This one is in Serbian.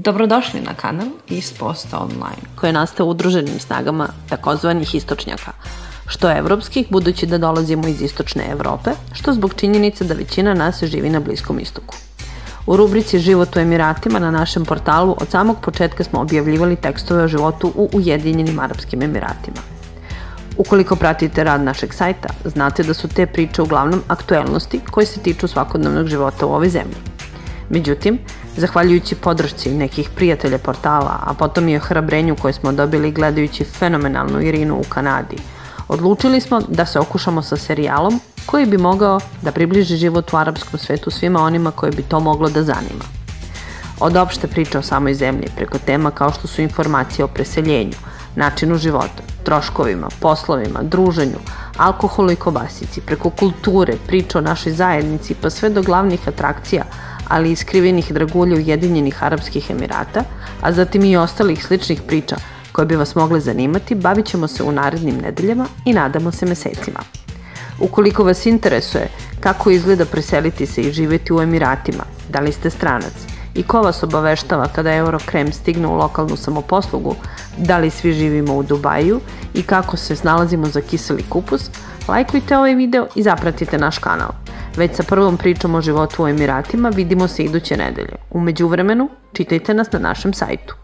Dobrodošli na kanal Isposta Online, koji je nastao udruženim snagama takozvanih istočnjaka, što evropskih, budući da dolazimo iz istočne Evrope, što zbog činjenice da većina nas živi na Bliskom istoku. U rubrici Život u Emiratima na našem portalu od samog početka smo objavljivali tekstove o životu u Ujedinjenim Arapskim Emiratima. Ukoliko pratite rad našeg sajta, znate da su te priče uglavnom aktuelnosti koje se tiču svakodnevnog života u ovoj zemlji. Međutim, zahvaljujući podršci nekih prijatelja portala, a potom i ohrabrenju koje smo dobili gledajući fenomenalnu Irinu u Kanadi, odlučili smo da se okušamo sa serijalom koji bi mogao da približi život u arapskom svetu svima onima koje bi to moglo da zanima. Od opšte priče o samoj zemlji, preko tema kao što su informacije o preseljenju, načinu života, troškovima, poslovima, druženju, alkoholu i kobasici, preko kulture, priče o našoj zajednici, pa sve do glavnih atrakcija, ali i skrivenih dragulja Ujedinjenih Arapskih Emirata, a zatim i ostalih sličnih priča koje bi vas mogle zanimati, bavit ćemo se u narednim nedeljama i nadamo se mesecima. Ukoliko vas interesuje kako izgleda preseliti se i živjeti u Emiratima, da li ste stranac i ko vas obaveštava kada Eurokrem stigne u lokalnu samoposlugu, da li svi živimo u Dubaju i kako se snalazimo za kiseli kupus, lajkujte ovaj video i zapratite naš kanal. Već sa prvom pričom o životu u Emiratima vidimo se iduće nedelje. U međuvremenu, čitajte nas na našem sajtu.